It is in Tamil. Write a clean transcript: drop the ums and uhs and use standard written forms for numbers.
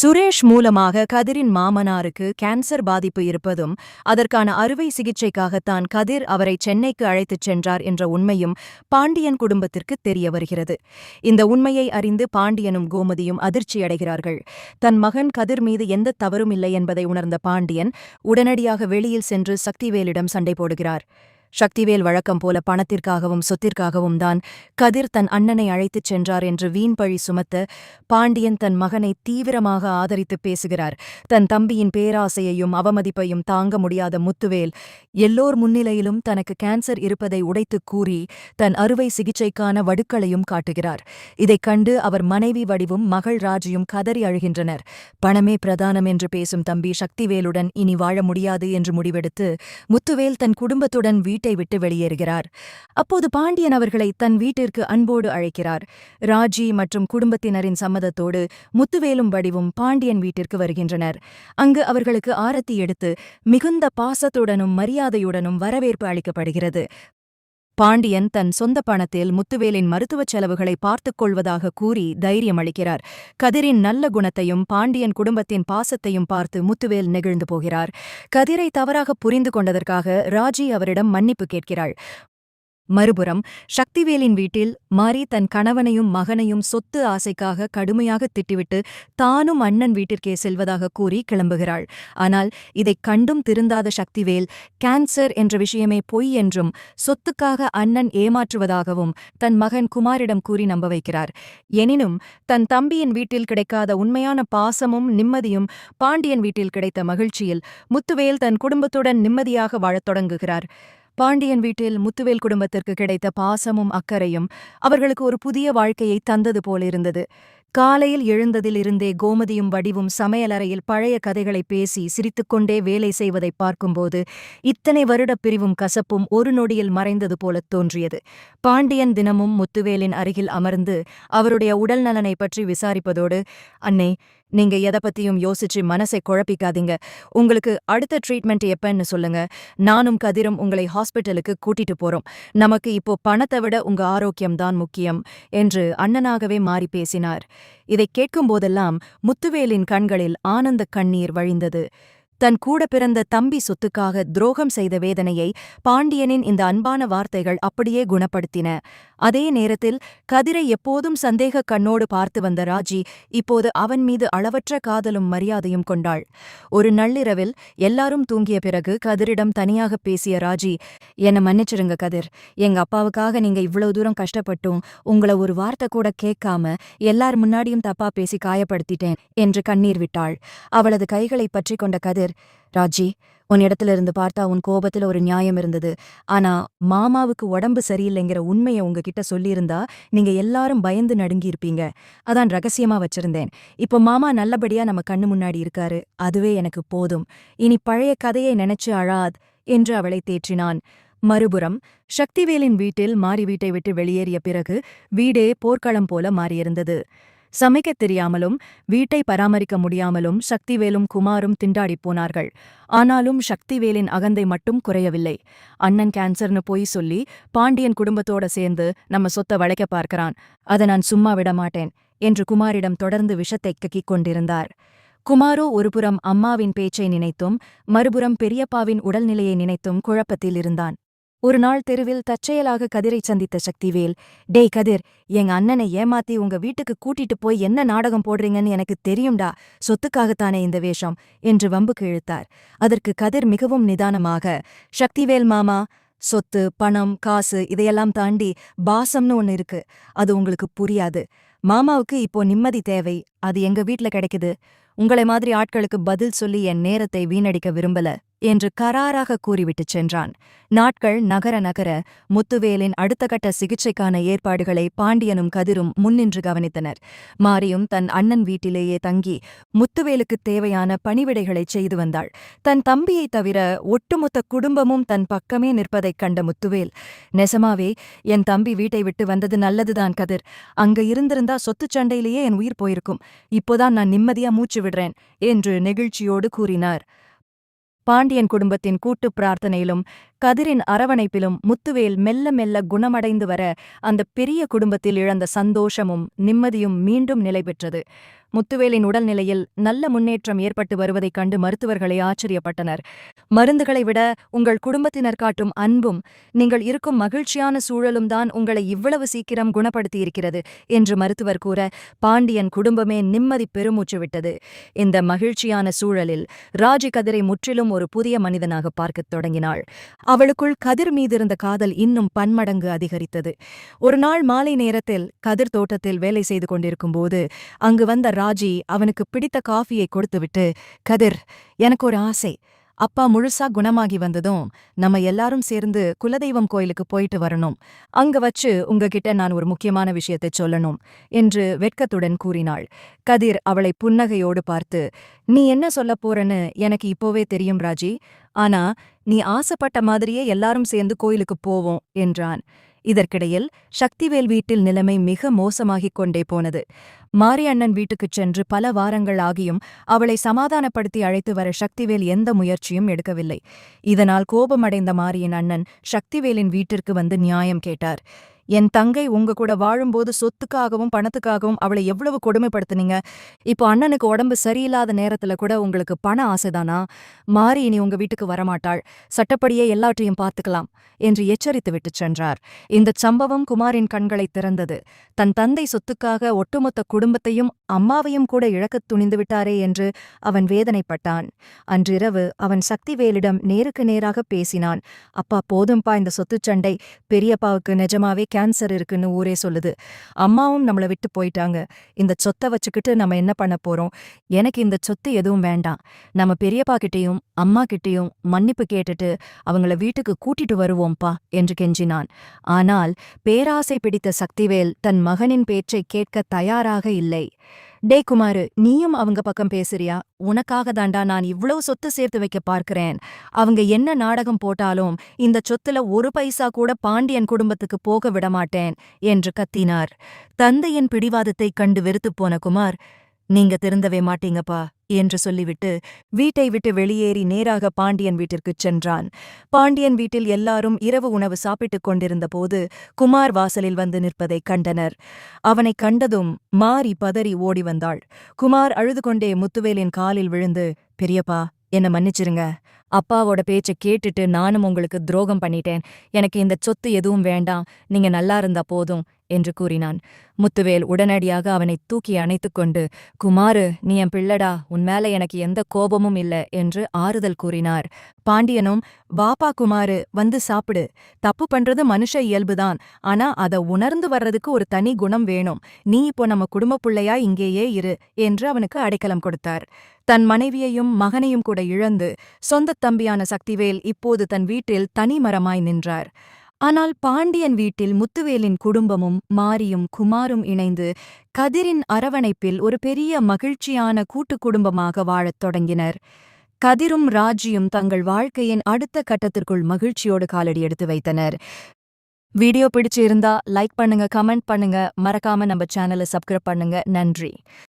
சுரேஷ் மூலமாக கதிரின் மாமனாருக்கு கேன்சர் பாதிப்பு இருப்பதும் அதற்கான அறுவை சிகிச்சைக்காகத்தான் கதிர் அவரை சென்னைக்கு அழைத்துச் சென்றார் என்ற உண்மையும் பாண்டியன் குடும்பத்திற்கு தெரிய வருகிறது. இந்த உண்மையை அறிந்து பாண்டியனும் கோமதியும் அதிர்ச்சியடைகிறார்கள். தன் மகன் கதிர் மீது எந்த தவறும் இல்லை என்பதை உணர்ந்த பாண்டியன் உடனடியாக வெளியில் சென்று சக்திவேலிடம் சண்டை போடுகிறார். சக்திவேல் வழக்கம் போல பணத்திற்காகவும் சொத்திற்காகவும் தான் கதிர் தன் அண்ணனை அழைத்துச் சென்றார் என்று வீண்பழி சுமத்த பாண்டியன் தன் மகனை தீவிரமாக ஆதரித்து பேசுகிறார். தன் தம்பியின் பேராசையையும் அவமதிப்பையும் தாங்க முடியாத முத்துவேல் எல்லோர் முன்னிலையிலும் தனக்கு கேன்சர் இருப்பதை உடைத்துக் கூறி தன் அறுவை சிகிச்சைக்கான வடுக்களையும் காட்டுகிறார். இதைக் கண்டு அவர் மனைவி வடிவும் மகள் ராஜியும் கதறி அழுகின்றனர். பணமே பிரதானம் என்று பேசும் தம்பி சக்திவேலுடன் இனி வாழ முடியாது என்று முடிவெடுத்து முத்துவேல் தன் குடும்பத்துடன் வீட்டை விட்டு வெளியேறுகிறார். அப்போது பாண்டியன் அவர்களை தன் வீட்டிற்கு அன்போடு அழைக்கிறார். ராஜி மற்றும் குடும்பத்தினரின் சம்மதத்தோடு முத்துவேலும் வடிவும் பாண்டியன் வீட்டிற்கு வருகின்றனர். அங்கு அவர்களுக்கு ஆரத்தி எடுத்து மிகுந்த பாசத்துடனும் மரியாதையுடனும் வரவேற்பு அளிக்கப்படுகிறது. பாண்டியன் தன் சொந்த பணத்தில் முத்துவேலின் மருத்துவச் செலவுகளை பார்த்துக் கொள்வதாக கூறி தைரியம் அளிக்கிறார். கதிரின் நல்ல குணத்தையும் பாண்டியன் குடும்பத்தின் பாசத்தையும் பார்த்து முத்துவேல் நெகிழ்ந்து போகிறார். கதிரை தவறாக புரிந்து கொண்டதற்காக ராஜி அவரிடம் மன்னிப்பு கேட்கிறாள். மறுபுறம் சக்திவேலின் வீட்டில் மாரி தன் கணவனையும் மகனையும் சொத்து ஆசைக்காக கடுமையாக திட்டிவிட்டு தானும் அண்ணன் வீட்டிற்கே செல்வதாக கூறி கிளம்புகிறாள். ஆனால் இதைக் கண்டும் திருந்தாத சக்திவேல் கேன்சர் என்ற விஷயமே பொய் என்றும் சொத்துக்காக அண்ணன் ஏமாற்றுவதாகவும் தன் மகன் குமாரிடம் கூறி நம்ப வைக்கிறார். எனினும் தன் தம்பியின் வீட்டில் கிடைக்காத உண்மையான பாசமும் நிம்மதியும் பாண்டியன் வீட்டில் கிடைத்த மகிழ்ச்சியில் முத்துவேல் தன் குடும்பத்துடன் நிம்மதியாக வாழத் தொடங்குகிறார். பாண்டியன் வீட்டில் முத்துவேல் குடும்பத்திற்கு கிடைத்த பாசமும் அக்கறையும் அவர்களுக்கு ஒரு புதிய வாழ்க்கையை தந்தது போலிருந்தது. காலையில் எழுந்ததிலிருந்தே கோமதியும் வடிவும் சமையலறையில் பழைய கதைகளை பேசி சிரித்துக்கொண்டே வேலை செய்வதை பார்க்கும்போது இத்தனை வருடப் பிரிவும் கசப்பும் ஒரு நொடியில் மறைந்தது போலத் தோன்றியது. பாண்டியன் தினமும் முத்துவேலின் அருகில் அமர்ந்து அவருடைய உடல் நலனை பற்றி விசாரிப்பதோடு, "அண்ணே, நீங்க எதை பத்தியும் யோசிச்சு மனசை குழப்பிக்காதீங்க. உங்களுக்கு அடுத்த ட்ரீட்மெண்ட் எப்பன்னு சொல்லுங்க. நானும் கதிரும் உங்களை ஹாஸ்பிட்டலுக்கு கூட்டிட்டு போறோம். நமக்கு இப்போ பணத்தை விட உங்க ஆரோக்கியம்தான் முக்கியம்" என்று அண்ணனாகவே மாறி பேசினார். இதைக் கேட்கும்போதெல்லாம் முத்துவேலின் கண்களில் ஆனந்த கண்ணீர் வழிந்தது. தன் கூட பிறந்த தம்பி சொத்துக்காக துரோகம் செய்த வேதனையை பாண்டியனின் இந்த அன்பான வார்த்தைகள் அப்படியே குணப்படுத்தின. அதே நேரத்தில் கதிரை எப்போதும் சந்தேக கண்ணோடு பார்த்து வந்த ராஜி இப்போது அவன் மீது அளவற்ற காதலும் மரியாதையும் கொண்டாள். ஒரு நள்ளிரவில் எல்லாரும் தூங்கிய பிறகு கதிரிடம் தனியாக பேசிய ராஜி, "என்னை மன்னிச்சிருங்க கதிர். எங்க அப்பாவுக்காக நீங்க இவ்வளவு தூரம் கஷ்டப்பட்டும் உங்களை ஒரு வார்த்தை கூட கேட்காம எல்லார் முன்னாடியும் தப்பா பேசி காயப்படுத்திட்டேன்" என்று கண்ணீர் விட்டாள். அவளது கைகளை பற்றி கொண்ட கதிர், "ராஜி, உன்னிடத்திலிருந்து பார்த்தா உன் கோபத்துல ஒரு நியாயம் இருந்தது. ஆனா மாமாவுக்கு உடம்பு சரியில்லைங்கிற உண்மையை உங்ககிட்ட சொல்லியிருந்தா நீங்க எல்லாரும் பயந்து நடுங்கியிருப்பீங்க. அதான் ரகசியமா வச்சிருந்தேன். இப்போ மாமா நல்லபடியா நம்ம கண்ணு முன்னாடி இருக்காரு. அதுவே எனக்கு போதும். இனி பழைய கதையை நினைச்சு அழாத்" என்று அவளை தேற்றினான். மறுபுறம் சக்திவேலின் வீட்டில் மாரி வீட்டை விட்டு வெளியேறிய பிறகு வீடே போர்க்களம் போல மாறியிருந்தது. சமைக்கத் தெரியாமலும் வீட்டை பராமரிக்க முடியாமலும் சக்திவேலும் குமாரும் திண்டாடிப் போனார்கள். ஆனாலும் சக்திவேலின் அகந்தை மட்டும் குறையவில்லை. அண்ணன் கேன்சர்னு போய் சொல்லி பாண்டியன் குடும்பத்தோட சேர்ந்து நம்ம சொத்தை வளைக்க பார்க்கிறான். அதை நான் சும்மா விட மாட்டேன் என்று குமாரிடம் தொடர்ந்து விஷத்தைக் கக்கிக் கொண்டிருந்தார். குமாரோ ஒருபுறம் அம்மாவின் பேச்சை நினைத்தும் மறுபுறம் பெரியப்பாவின் உடல்நிலையை நினைத்தும் குழப்பத்தில் இருந்தான். ஒரு நாள் தெருவில் தற்செயலாக கதிரை சந்தித்த சக்திவேல், "டேய் கதிர், எங்க அண்ணனை ஏமாத்தி உங்க வீட்டுக்கு கூட்டிட்டு போய் என்ன நாடகம் போடுறீங்கன்னு எனக்கு தெரியும்டா. சொத்துக்காகத்தானே இந்த வேஷம்" என்று வம்புக்கு இழுத்தார். அதற்கு கதிர் மிகவும் நிதானமாக, "சக்திவேல் மாமா, சொத்து, பணம், காசு இதையெல்லாம் தாண்டி பாசம்னு ஒன்னு இருக்கு. அது உங்களுக்கு புரியாது. மாமாவுக்கு இப்போ நிம்மதி தேவை. அது எங்க வீட்ல கிடைக்குது. உங்களை மாதிரி ஆட்களுக்கு பதில் சொல்லி என் நேரத்தை வீணடிக்க விரும்பல" என்று கராராக கூறிவிட்டுச் சென்றான். நாட்கள் நகர நகர முத்துவேலின் அடுத்த கட்ட சிகிச்சைக்கான ஏற்பாடுகளை பாண்டியனும் கதிரும் முன்னின்று கவனித்தனர். மாரியும் தன் அண்ணன் வீட்டிலேயே தங்கி முத்துவேலுக்குத் தேவையான பணிவிடைகளைச் செய்து வந்தாள். தன் தம்பியைத் தவிர ஒட்டுமொத்த குடும்பமும் தன் பக்கமே நிற்பதைக் கண்ட முத்துவேல், "நெசமாவே என் தம்பி வீட்டை விட்டு வந்தது நல்லதுதான் கதிர். அங்க இருந்திருந்தா சொத்துச் சண்டையிலேயே என் உயிர் போயிருக்கும். இப்போதான் நான் நிம்மதியா மூச்சு விடுறேன்" என்று நெகிழ்ச்சியோடு கூறினார். பாண்டியன் குடும்பத்தின் கூட்டுப் பிரார்த்தனையிலும் கதிரின் அரவணைப்பிலும் முத்துவேல் மெல்ல மெல்ல குணமடைந்து வர அந்த பெரிய குடும்பத்தில் இழந்த சந்தோஷமும் நிம்மதியும் மீண்டும் நிலை பெற்றது. முத்துவேலின் உடல்நிலையில் நல்ல முன்னேற்றம் ஏற்பட்டு வருவதைக் கண்டு மருத்துவர்களை ஆச்சரியப்பட்டனர். மருந்துகளை விட உங்கள் குடும்பத்தினர் காட்டும் அன்பும் நீங்கள் இருக்கும் மகிழ்ச்சியான சூழலும் தான் உங்களை இவ்வளவு சீக்கிரம் குணப்படுத்தியிருக்கிறது என்று மருத்துவர் கூற பாண்டியன் குடும்பமே நிம்மதி பெருமூச்சு விட்டது. இந்த மகிழ்ச்சியான சூழலில் ராஜி கதிரை முற்றிலும் ஒரு புதிய மனிதனாக பார்க்கத் தொடங்கினாள். அவளுக்குள் கதிர் மீதிருந்த காதல் இன்னும் பன்மடங்கு அதிகரித்தது. ஒரு நாள் மாலை நேரத்தில் கதிர் தோட்டத்தில் வேலை செய்து கொண்டிருக்கும்போது அங்கு வந்த ராஜி அவனுக்கு பிடித்த காஃபியை கொடுத்துவிட்டு, கதிர், எனக்கு ஒரு ஆசை. அப்பா முழுசா குணமாகி வந்ததும் நம்ம எல்லாரும் சேர்ந்து குலதெய்வம் கோயிலுக்கு போயிட்டு வரணும். அங்க வச்சு உங்ககிட்ட நான் ஒரு முக்கியமான விஷயத்தை சொல்லணும் என்று வெட்கத்துடன் கூறினாள். கதிர் அவளை புன்னகையோடு பார்த்து, நீ என்ன சொல்லப் போறன்னு எனக்கு இப்போவே தெரியும் ராஜி. ஆனா நீ ஆசைப்பட்ட மாதிரியே எல்லாரும் சேர்ந்து கோயிலுக்கு போவோம் என்றான். இதற்கிடையில் சக்திவேல் வீட்டில் நிலைமை மிக மோசமாகிக் கொண்டே போனது. மாரியண்ணன் வீட்டுக்குச் சென்று பல வாரங்கள் ஆகியும் அவளை சமாதானப்படுத்தி அழைத்து வர சக்திவேல் எந்த முயற்சியும் எடுக்கவில்லை. இதனால் கோபமடைந்த மாரியின் அண்ணன் சக்திவேலின் வீட்டிற்கு வந்து நியாயம் கேட்டார். என் தங்கை உங்க கூட வாழும்போது சொத்துக்காகவும் பணத்துக்காகவும் அவளை எவ்வளவு கொடுமைப்படுத்துனீங்க. இப்போ அண்ணனுக்கு உடம்பு சரியில்லாத நேரத்துல கூட உங்களுக்கு பண ஆசைதானா? மாரி இனி உங்க வீட்டுக்கு வரமாட்டாள். சட்டப்படியே எல்லாற்றையும் பார்த்துக்கலாம் என்று எச்சரித்து விட்டுச் சென்றார். இந்தச் சம்பவம் குமாரின் கண்களை திறந்தது. தன் தந்தை சொத்துக்காக ஒட்டுமொத்த குடும்பத்தையும் அம்மாவையும் கூட இழக்கத் துணிந்துவிட்டாரே என்று அவன் வேதனைப்பட்டான். அன்றிரவு அவன் சக்திவேலிடம் நேருக்கு நேராக பேசினான். அப்பா, போதும்பா இந்த சொத்துச் சண்டை. பெரியப்பாவுக்கு நிஜமாவே கேன்சர் இருக்குன்னு ஊரே சொல்லுது. அம்மாவும் நம்மள விட்டு போயிட்டாங்க. இந்த சொத்தை வச்சுக்கிட்டு நம்ம என்ன பண்ண போறோம்? எனக்கு இந்த சொத்து எதுவும் வேண்டாம். நம்ம பெரியப்பா கிட்டேயும் அம்மா கிட்டேயும் மன்னிப்பு கேட்டுட்டு அவங்கள வீட்டுக்கு கூட்டிட்டு வருவோம்பா என்று கெஞ்சினான். ஆனால் பேராசை பிடித்த சக்திவேல் தன் மகனின் பேச்சை கேட்க தயாராக இல்லை. டே குமாரு, நீயும் அவங்க பக்கம் பேசுறியா? உனக்காக தாண்டா நான் இவ்வளவு சொத்து சேர்த்து வைக்க பார்க்கிறேன். அவங்க என்ன நாடகம் போட்டாலும் இந்த சொத்துல ஒரு பைசா கூட பாண்டியன் குடும்பத்துக்கு போக விடமாட்டேன் என்று கத்தினார். தந்தையின் பிடிவாதத்தைக் கண்டு வெறுத்துப்போன குமார், நீங்க திருந்தவே மாட்டீங்கப்பா என்று சொல்லிவிட்டு வீட்டை விட்டு வெளியேறி நேராக பாண்டியன் வீட்டிற்குச் சென்றான். பாண்டியன் வீட்டில் எல்லாரும் இரவு உணவு சாப்பிட்டுக் கொண்டிருந்த போது குமார் வாசலில் வந்து நிற்பதைக் கண்டனர். அவனைக் கண்டதும் மாரி பதறி ஓடி வந்தாள். குமார் அழுது கொண்டே முத்துவேலின் காலில் விழுந்து, பெரியப்பா, என்ன மன்னிச்சிருங்க. அப்பாவோட பேச்சை கேட்டுட்டு நானும் உங்களுக்கு துரோகம் பண்ணிட்டேன். எனக்கு இந்த சொத்து எதுவும் வேண்டாம். நீங்க நல்லா இருந்தா போதும் என்று கூறினான். முத்துவேல் உடனடியாக அவனை தூக்கி அணைத்துக்கொண்டு, குமாரு, நீ என் பிள்ளடா, உன் மேல எனக்கு எந்த கோபமும் இல்ல என்று ஆறுதல் கூறினார். பாண்டியனும், வாப்பா குமாரு, வந்து சாப்பிடு. தப்பு பண்றது மனுஷ இயல்புதான். ஆனா அத உணர்ந்து வர்றதுக்கு ஒரு தனி குணம் வேணும். நீ இப்போ நம்ம குடும்ப பிள்ளையா இங்கேயே இரு என்று அவனுக்கு அடைக்கலம் கொடுத்தார். தன் மனைவியையும் மகனையும் கூட இழந்து சொந்தத் தம்பியான சக்திவேல் இப்போது தன் வீட்டில் தனிமரமாய் நின்றார். ஆனால் பாண்டியன் வீட்டில் முத்துவேலின் குடும்பமும் மாரியும் குமாரும் இணைந்து கதிரின் அரவணைப்பில் ஒரு பெரிய மகிழ்ச்சியான கூட்டுக் குடும்பமாக வாழத் தொடங்கினர். கதிரும் ராஜியும் தங்கள் வாழ்க்கையின் அடுத்த கட்டத்திற்குள் மகிழ்ச்சியோடு காலடி எடுத்து வைத்தனர். வீடியோ பிடிச்சிருந்தா லைக் பண்ணுங்க, கமெண்ட் பண்ணுங்க, மறக்காம நம்ம சேனலை சப்ஸ்கிரைப் பண்ணுங்க. நன்றி.